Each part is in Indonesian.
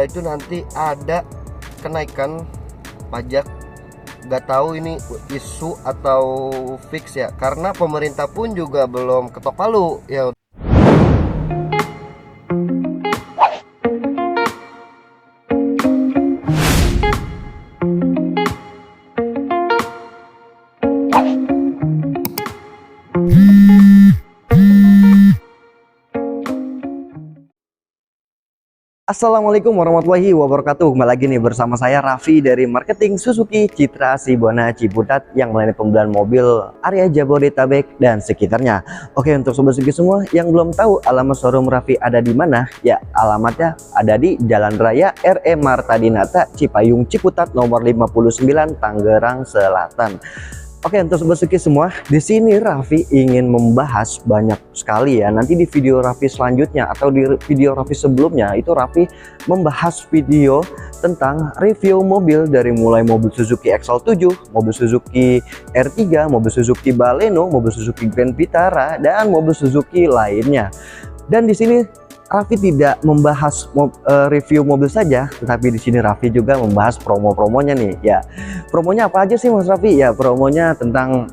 itu nanti ada kenaikan pajak. Nggak tahu ini isu atau fix ya, karena pemerintah pun juga belum ketok palu ya. Assalamualaikum warahmatullahi wabarakatuh. Kembali lagi nih bersama saya Raffi dari Marketing Suzuki Citra Sibona Ciputat yang melayani pembelian mobil area Jabodetabek dan sekitarnya. Oke, untuk sobat Suzuki semua yang belum tahu alamat showroom Raffi ada di mana, ya alamatnya ada di Jalan Raya RE Marta Dinata, Cipayung Ciputat nomor 59, Tangerang Selatan. Oke, untuk sobat Suzuki semua, di sini Raffi ingin membahas banyak sekali ya. Nanti di video Raffi selanjutnya atau di video Raffi sebelumnya itu Raffi membahas video tentang review mobil dari mulai mobil Suzuki XL7, mobil Suzuki R3, mobil Suzuki Baleno, mobil Suzuki Grand Vitara dan mobil Suzuki lainnya. Dan di sini Raffi tidak membahas review mobil saja, tetapi di sini Raffi juga membahas promo-promonya nih. Ya, promonya apa aja sih Mas Raffi? Ya, promonya tentang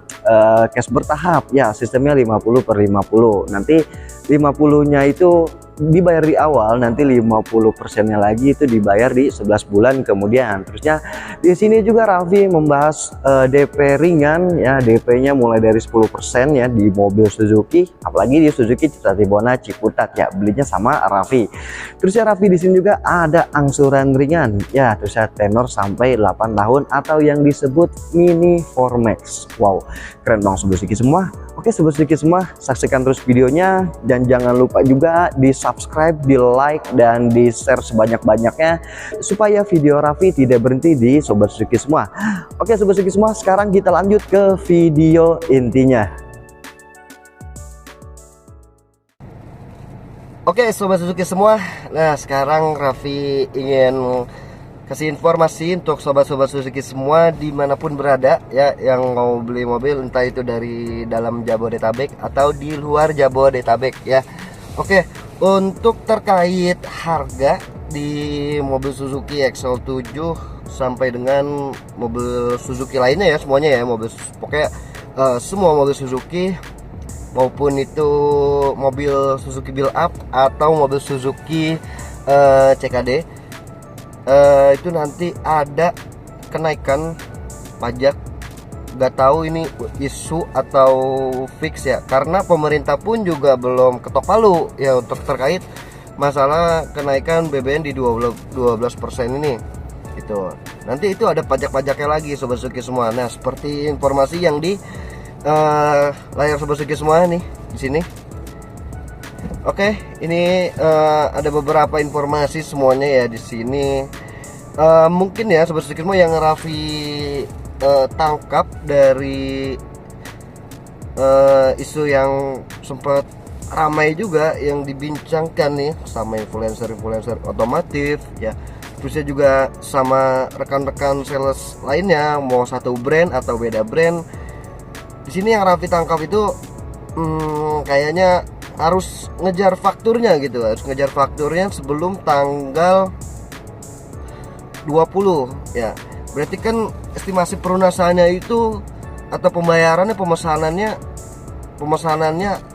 cash bertahap. Ya, sistemnya 50/50. Nanti 50-nya itu dibayar di awal, nanti 50%-nya lagi itu dibayar di 11 bulan kemudian. Terusnya di sini juga Raffi membahas DP ringan ya, DP-nya mulai dari 10% ya di mobil Suzuki, apalagi di Suzuki Citra Sibona Ciputat ya, belinya sama Raffi. Terusnya Raffi di sini juga ada angsuran ringan ya, terusnya tenor sampai 8 tahun atau yang disebut mini Formax. Wow, keren banget sobat Suzuki semua. Oke sobat Suzuki semua, saksikan terus videonya dan jangan lupa juga di subscribe, di like dan di share sebanyak-banyaknya supaya video Raffi tidak berhenti di sobat Suzuki semua. Oke sobat Suzuki semua, sekarang kita lanjut ke video intinya. Oke sobat Suzuki semua, nah sekarang Raffi ingin kasih informasi untuk sobat-sobat Suzuki semua dimanapun berada ya, yang mau beli mobil entah itu dari dalam Jabodetabek atau di luar Jabodetabek ya. Oke, untuk terkait harga di mobil Suzuki XL7 sampai dengan mobil Suzuki lainnya ya, semuanya ya, mobil pokoknya semua mobil Suzuki, maupun itu mobil Suzuki Build Up atau mobil Suzuki CKD, itu nanti ada kenaikan pajak. Nggak tahu ini isu atau fix ya, karena pemerintah pun juga belum ketok palu ya untuk terkait masalah kenaikan BBM di 12% ini gitu. Nanti itu ada pajak-pajaknya lagi sobat Suzuki semua. Nah, seperti informasi yang di layar sobat Suzuki semua nih di sini. Oke, ini ada beberapa informasi semuanya ya di sini. Mungkin ya sobat Suzuki semua yang Raffi tangkap dari isu yang sempat ramai juga yang dibincangkan nih sama influencer otomotif ya. Terusnya juga sama rekan-rekan sales lainnya, mau satu brand atau beda brand. Di sini yang Raffi tangkap itu kayaknya harus ngejar fakturnya gitu, harus ngejar fakturnya sebelum tanggal 20 ya. Berarti kan estimasi pelunasannya itu atau pemesanannya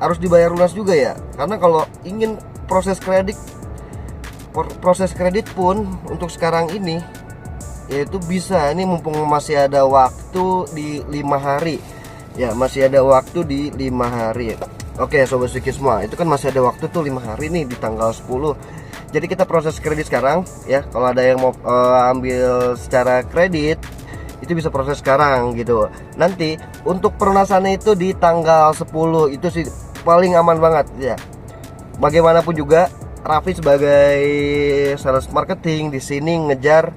harus dibayar lunas juga ya. Karena kalau ingin proses kredit pun untuk sekarang ini yaitu bisa, ini mumpung masih ada waktu di 5 hari ya, masih ada waktu di 5 hari. Oke sobat Suzuki semua, itu kan masih ada waktu tuh 5 hari nih di tanggal 10. Jadi kita proses kredit sekarang ya. Kalau ada yang mau ambil secara kredit itu bisa proses sekarang gitu. Nanti untuk pelunasannya itu di tanggal 10, itu sih paling aman banget ya. Bagaimanapun juga Raffi sebagai sales marketing di sini ngejar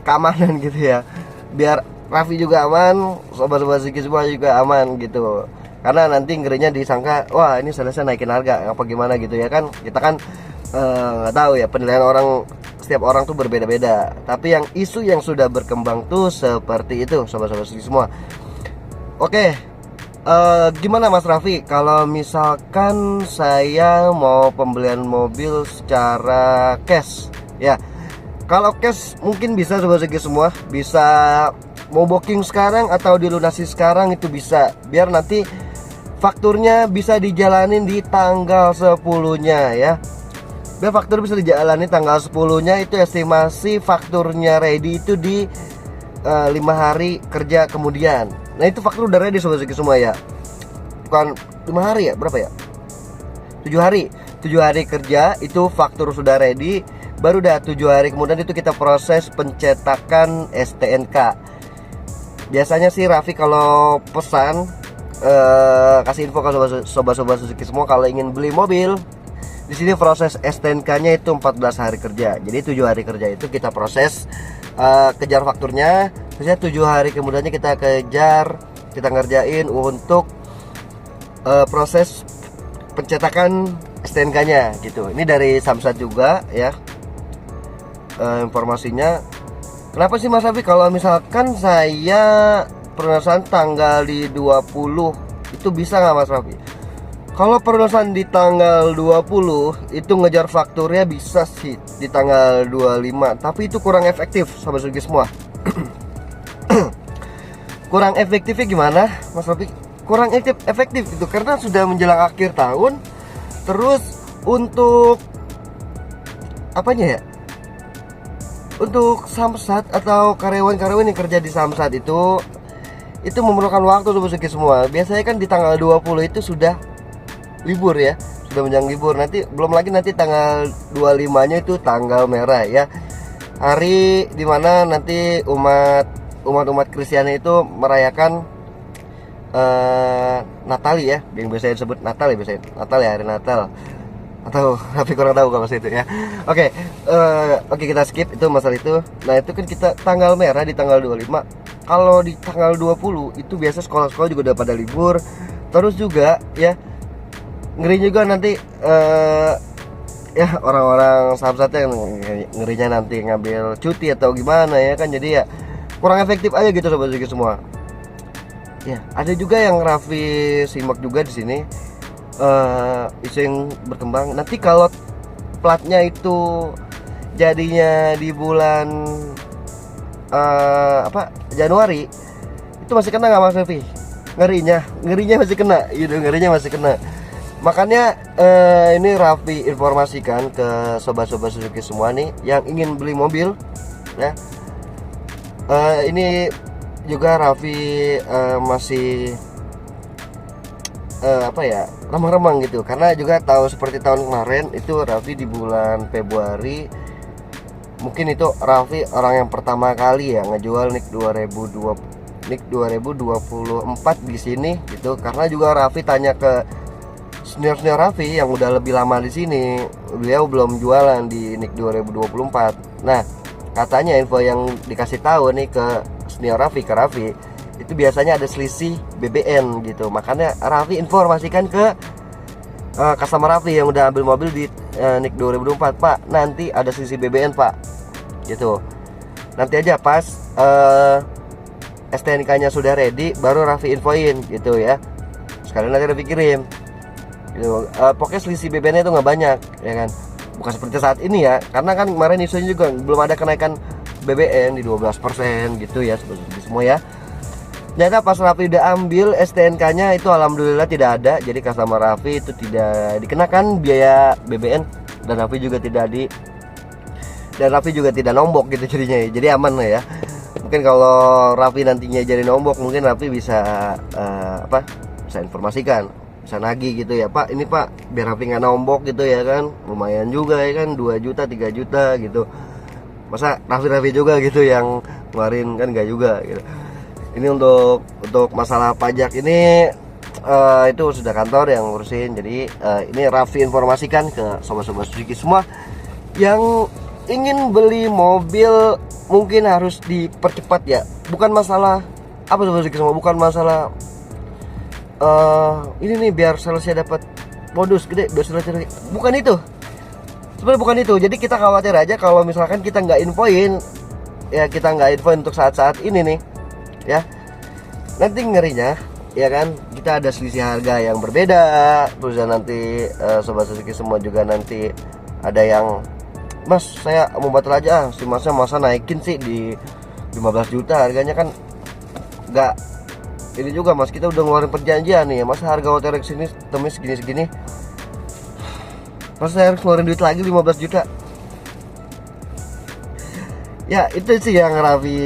keamanan gitu ya. Biar Raffi juga aman, sobat-sobat Suzuki semua juga aman gitu. Karena nanti ngerinya disangka, wah ini salesnya naikin harga apa gimana gitu ya kan. Kita kan nggak tahu ya, penilaian orang, setiap orang tuh berbeda-beda. Tapi yang isu yang sudah berkembang tuh seperti itu sobat-sobat Suzuki semua. Oke, gimana Mas Raffi kalau misalkan saya mau pembelian mobil secara cash ya. Kalau cash mungkin bisa Sobat Suzuki semua, bisa mau booking sekarang atau dilunasi sekarang itu bisa, biar nanti fakturnya bisa dijalanin di tanggal 10-nya ya. Biar faktur bisa dijalani tanggal 10-nya, itu estimasi fakturnya ready itu di 5 hari kerja kemudian. Nah itu faktur udah ready Sobat Suzuki semua ya. Bukan 5 hari ya, berapa ya? 7 hari. 7 hari kerja itu faktur sudah ready. Baru dah 7 hari kemudian itu kita proses pencetakan STNK. Biasanya sih Raffi kalau pesan kasih info ke sobat-sobat Suzuki semua, kalau ingin beli mobil di sini proses STNK-nya itu 14 hari kerja. Jadi 7 hari kerja itu kita proses kejar fakturnya. Terusnya 7 hari kemudiannya kita kejar, kita ngerjain untuk proses pencetakan STNK-nya gitu. Ini dari Samsat juga ya. Informasinya. Kenapa sih Mas Raffi kalau misalkan saya pelunasan tanggal di 20 itu bisa nggak Mas Raffi? Kalau pelunasan di tanggal 20 itu ngejar fakturnya bisa sih di tanggal 25, tapi itu kurang efektif Sobat Suzuki semua. Kurang efektifnya gimana Mas Raffi? Kurang efektif itu karena sudah menjelang akhir tahun. Terus untuk apanya ya? Untuk Samsat atau karyawan-karyawan yang kerja di Samsat itu memerlukan waktu Sobat Suzuki semua. Biasanya kan di tanggal 20 itu sudah libur ya, sudah menjelang libur. Nanti belum lagi nanti tanggal 25-nya itu tanggal merah ya. Hari dimana nanti umat Kristiani itu merayakan Natali ya, yang biasanya disebut Natal ya, biasanya Natal ya, hari Natal. Atau tapi kurang tahu kalau itu ya. Oke, kita skip itu masalah itu. Nah itu kan kita tanggal merah di tanggal 25. Kalau di tanggal 20 itu biasa sekolah-sekolah juga udah pada libur. Terus juga ya ngeri juga nanti ya orang-orang Samsatnya ngerinya nanti ngambil cuti atau gimana ya kan. Jadi ya kurang efektif aja gitu Sobat Suzuki semua. Ya ada juga yang Raffi simak juga di sini. Isu yang berkembang nanti kalau platnya itu jadinya di bulan Januari itu masih kena nggak Mas Raffi? Ngerinya masih kena gitu, ngerinya masih kena. Makanya ini Raffi informasikan ke sobat-sobat Suzuki semua nih yang ingin beli mobil ya. Ini juga Raffi masih remang-remang gitu, karena juga tahu seperti tahun kemarin itu Raffi di bulan Februari mungkin itu Raffi orang yang pertama kali ya ngejual NIK 2024 di sini gitu, karena juga Raffi tanya ke senior Raffi yang udah lebih lama di sini, beliau belum jualan di NIK 2024. Nah katanya info yang dikasih tahu nih ke senior Raffi, itu biasanya ada selisih BBN gitu. Makanya Raffi informasikan ke customer Raffi yang udah ambil mobil di NIK 2024, Pak nanti ada selisih BBN Pak gitu. Nanti aja pas STNK nya sudah ready baru Raffi infoin gitu ya. Sekalian nanti Raffi kirim gitu. Pokoknya selisih BBN itu nggak banyak ya kan. Bukan seperti saat ini ya, karena kan kemarin isunya juga belum ada kenaikan BBN di 12% gitu ya semua ya. Ternyata pas Raffi udah ambil STNK-nya itu alhamdulillah tidak ada. Jadi customer Raffi itu tidak dikenakan biaya BBN dan Raffi juga tidak nombok gitu jadinya. Jadi aman lah ya. Mungkin kalau Raffi nantinya jadi nombok, mungkin Raffi bisa bisa informasikan, bisa nagih gitu ya, Pak ini Pak biar Raffi nggak nombok gitu ya kan. Lumayan juga ya kan, 2 juta 3 juta gitu. Masa Raffi juga gitu yang ngeluarin kan, nggak juga gitu. Ini untuk masalah pajak ini itu sudah kantor yang ngurusin. Jadi ini Raffi informasikan ke sobat-sobat Suzuki semua yang ingin beli mobil mungkin harus dipercepat ya. Bukan masalah sobat Suzuki semua, bukan masalah ini nih biar salesnya dapat modus gede, biar salesnya bukan itu. Sebenarnya bukan itu. Jadi kita khawatir aja kalau misalkan kita nggak infoin untuk saat-saat ini nih ya, nanti ngerinya ya kan kita ada selisih harga yang berbeda. Terus nanti sobat Suzuki semua juga nanti ada yang Mas saya mau batal aja, si masnya masa naikin sih di 15 juta harganya, kan nggak ini juga mas, kita udah ngeluarin perjanjian nih, masa harga OTRX ini temis segini-segini, masa saya harus ngeluarin duit lagi 15 juta. Ya itu sih yang Raffi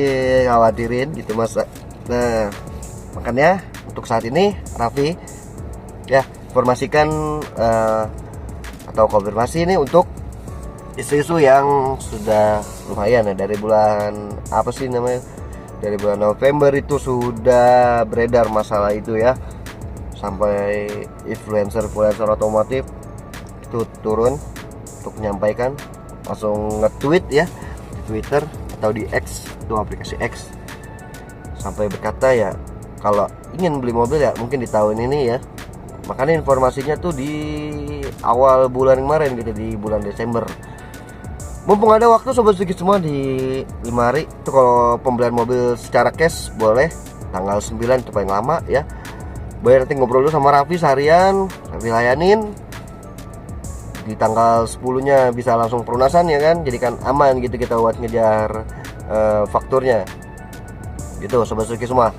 khawatirin gitu mas. Nah makanya untuk saat ini Raffi ya informasikan atau konfirmasi ini untuk isu-isu yang sudah lumayan ya, dari bulan apa sih namanya, dari bulan November itu sudah beredar masalah itu ya, sampai influencer otomotif itu turun untuk menyampaikan, langsung nge-tweet ya di Twitter atau di X, itu aplikasi X, sampai berkata ya kalau ingin beli mobil ya mungkin di tahun ini ya. Makanya informasinya tuh di awal bulan kemarin gitu, di bulan Desember. Mumpung ada waktu sobat sedikit semua, di 5 hari itu kalau pembelian mobil secara cash boleh tanggal 9 itu paling lama ya. Boleh nanti ngobrol dulu sama Raffi seharian, Raffi layanin. Di tanggal 10-nya bisa langsung pelunasan ya kan, jadi kan aman gitu kita buat ngejar fakturnya gitu sobat Suzuki semua.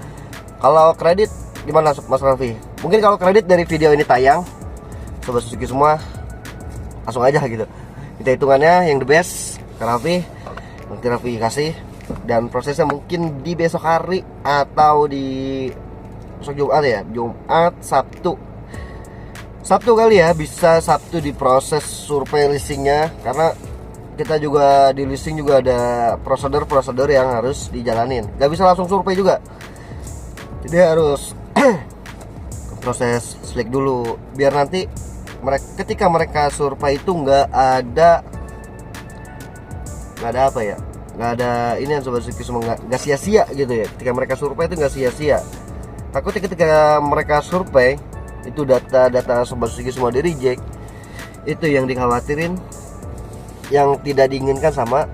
Kalau kredit gimana Mas Raffi? Mungkin kalau kredit dari video ini tayang sobat Suzuki semua langsung aja gitu, kita hitungannya yang the best ke Raffi, nanti Raffi kasih, dan prosesnya mungkin di besok hari atau di besok Jumat ya, Jumat Sabtu kali ya, bisa Sabtu diproses survei leasingnya, karena kita juga di leasing juga ada prosedur yang harus dijalanin, gak bisa langsung survei juga, jadi harus proses slick dulu, biar nanti ketika mereka survei itu nggak ada apa ya, nggak ada ini yang sobat Suzuki semua, nggak sia-sia gitu ya. Ketika mereka survei itu nggak sia-sia, takutnya ketika mereka survei itu data sobat Suzuki semua di reject, itu yang dikhawatirin, yang tidak diinginkan sama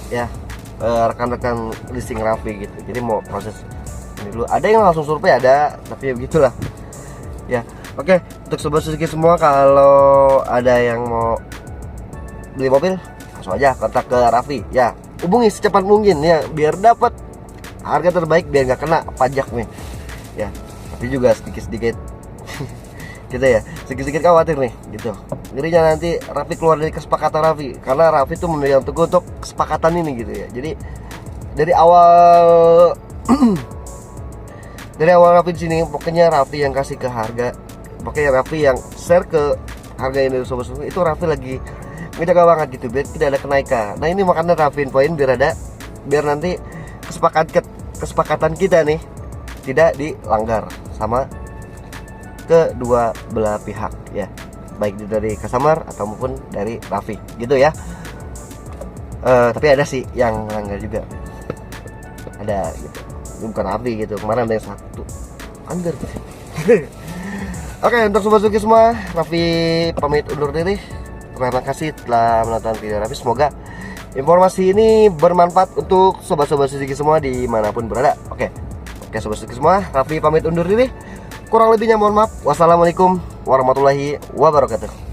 ya rekan-rekan leasing Raffi gitu. Jadi mau proses ini dulu, ada yang langsung survei ada, tapi ya begitulah ya. Oke, untuk sobat Suzuki semua, kalau ada yang mau beli mobil langsung aja kontak ke Raffi ya, hubungi secepat mungkin ya, biar dapat harga terbaik, biar nggak kena pajak nih ya. Tapi juga sedikit kita ya sedikit khawatir nih gitu, ngerinya nanti Raffi keluar dari kesepakatan Raffi, karena Raffi tuh memegang teguh untuk kesepakatan ini gitu ya. Jadi dari awal Raffi di sini pokoknya Raffi yang kasih ke harga, pokoknya Raffi yang share ke harga yang dari sobat Suzuki, itu Raffi lagi ngejaga banget gitu biar tidak ada kenaikan. Nah ini makanya Raffi infoin biar nanti kesepakatan kita nih tidak dilanggar sama kedua belah pihak ya, baik dari customer atau maupun dari Raffi gitu ya. Tapi ada sih yang melanggar juga, ada gitu, bukan Raffi gitu, kemarin ada yang satu anggar gitu. Oke, untuk sobat Suzuki semua, Raffi pamit undur diri. Terima kasih telah menonton video Raffi. Semoga informasi ini bermanfaat untuk sobat-sobat Suzuki semua dimanapun berada. Oke sobat Suzuki semua, Raffi pamit undur diri. Kurang lebihnya mohon maaf. Wassalamualaikum warahmatullahi wabarakatuh.